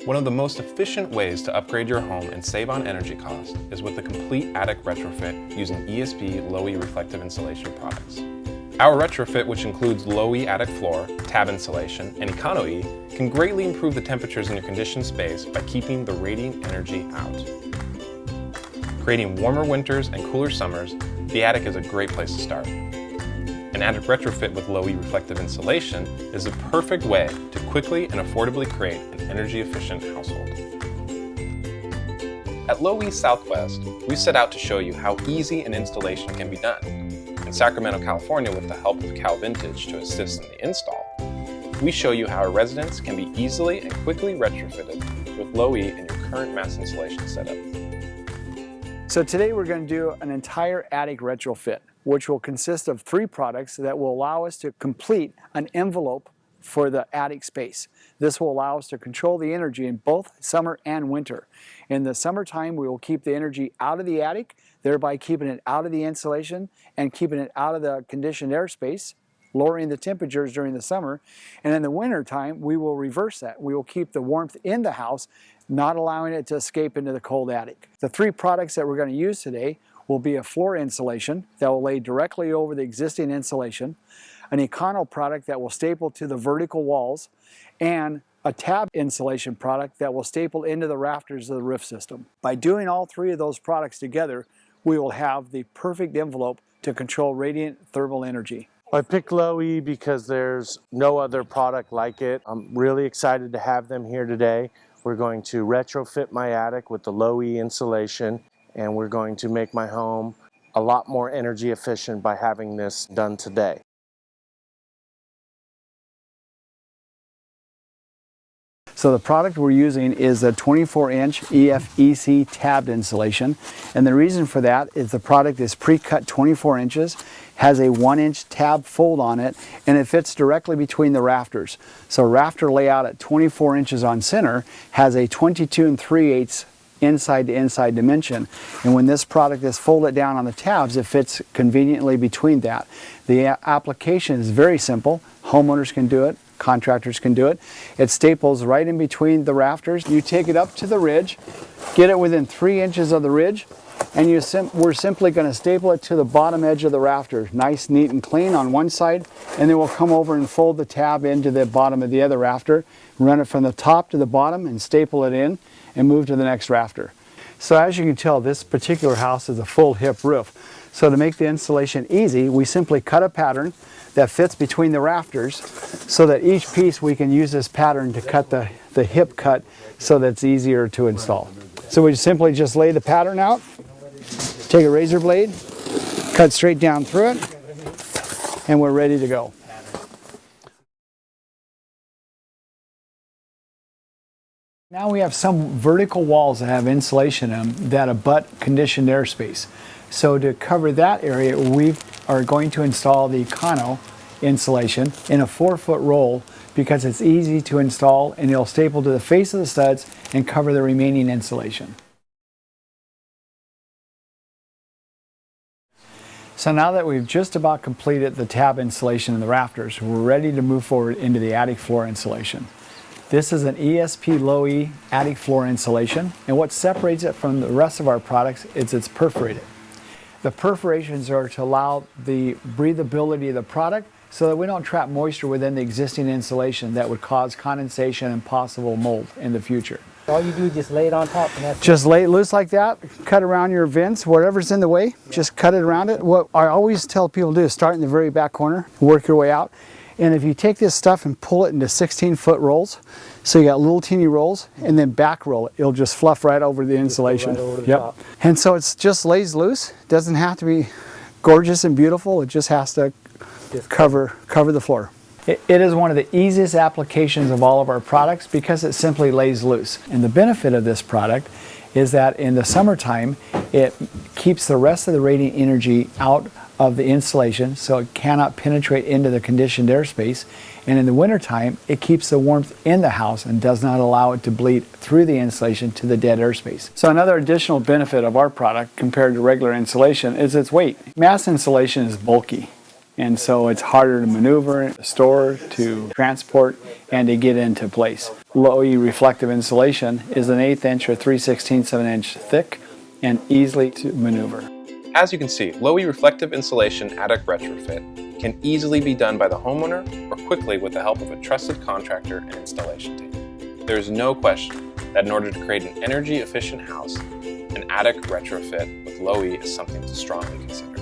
One of the most efficient ways to upgrade your home and save on energy costs is with the complete attic retrofit using ESP low-E reflective insulation products. Our retrofit, which includes low-E attic floor, tab insulation, and Econo-E, can greatly improve the temperatures in your conditioned space by keeping the radiant energy out. Creating warmer winters and cooler summers, the attic is a great place to start. An attic retrofit with low-E reflective insulation is the perfect way to quickly and affordably create an energy-efficient household. At Low-E Southwest, we set out to show you how easy an installation can be done. In Sacramento, California, with the help of Cal Vintage to assist in the install, we show you how our residents can be easily and quickly retrofitted with Low-E in your current mass insulation setup. So today we're going to do an entire attic retrofit, which will consist of 3 products that will allow us to complete an envelope for the attic space. This will allow us to control the energy in both summer and winter. In the summertime, we will keep the energy out of the attic, thereby keeping it out of the insulation and keeping it out of the conditioned airspace, lowering the temperatures during the summer. And in the winter time, we will reverse that. We will keep the warmth in the house, not allowing it to escape into the cold attic. The 3 products that we're going to use today will be a floor insulation that will lay directly over the existing insulation, an Econo product that will staple to the vertical walls, and a tab insulation product that will staple into the rafters of the roof system. By doing all 3 of those products together, we will have the perfect envelope to control radiant thermal energy. I picked Low-E because there's no other product like it. I'm really excited to have them here today. We're going to retrofit my attic with the Low-E insulation, and we're going to make my home a lot more energy efficient by having this done today. So the product we're using is a 24-inch EFEC tabbed insulation, and the reason for that is the product is pre-cut 24 inches, has a 1-inch tab fold on it, and it fits directly between the rafters. So rafter layout at 24 inches on center has a 22 3/8 inside to inside dimension, and when this product is folded down on the tabs, it fits conveniently between that. The application is very simple. Homeowners can do it, contractors can do it. It staples right in between the rafters. You take it up to the ridge, get it within 3 inches of the ridge, and we're simply going to staple it to the bottom edge of the rafter. Nice, neat, and clean on one side, and then we'll come over and fold the tab into the bottom of the other rafter, run it from the top to the bottom and staple it in, and move to the next rafter. So as you can tell, this particular house is a full hip roof. So to make the installation easy, we simply cut a pattern that fits between the rafters so that each piece we can use this pattern to cut the hip cut so that it's easier to install. So we simply just lay the pattern out, take a razor blade, cut straight down through it, and we're ready to go. Now we have some vertical walls that have insulation in them that abut conditioned airspace. So to cover that area, we are going to install the Econo insulation in a 4-foot roll because it's easy to install and it'll staple to the face of the studs and cover the remaining insulation. So now that we've just about completed the tab insulation in the rafters, we're ready to move forward into the attic floor insulation. This is an ESP Low-E attic floor insulation, and what separates it from the rest of our products is it's perforated. The perforations are to allow the breathability of the product so that we don't trap moisture within the existing insulation that would cause condensation and possible mold in the future. All you do is just lay it on top and that's just lay it loose like that, cut around your vents, whatever's in the way, just cut it around it. What I always tell people to do is start in the very back corner, work your way out. And if you take this stuff and pull it into 16-foot rolls, so you got little teeny rolls, and then back roll it, it'll just fluff right over the insulation. Right over the top. And so it's just lays loose. It doesn't have to be gorgeous and beautiful. It just has to cover the floor. It is one of the easiest applications of all of our products because it simply lays loose. And the benefit of this product is that in the summertime, it keeps the rest of the radiant energy out of the insulation so it cannot penetrate into the conditioned airspace, and in the wintertime it keeps the warmth in the house and does not allow it to bleed through the insulation to the dead airspace. So another additional benefit of our product compared to regular insulation is its weight. Mass insulation is bulky. And so it's harder to maneuver, store, to transport, and to get into place. Low-E reflective insulation is an 1/8 inch or 3/16 of an inch thick and easily to maneuver. As you can see, Low-E reflective insulation attic retrofit can easily be done by the homeowner or quickly with the help of a trusted contractor and installation team. There is no question that in order to create an energy-efficient house, an attic retrofit with Low-E is something to strongly consider.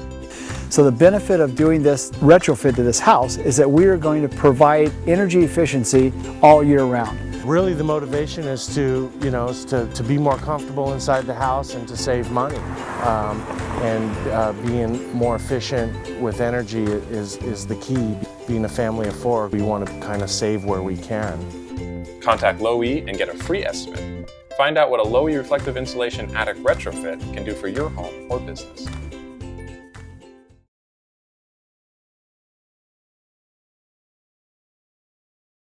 So the benefit of doing this retrofit to this house is that we are going to provide energy efficiency all year round. Really the motivation is to, to be more comfortable inside the house and to save money. Being more efficient with energy is the key. Being a family of 4, we want to kind of save where we can. Contact Low-E and get a free estimate. Find out what a Low-E reflective insulation attic retrofit can do for your home or business.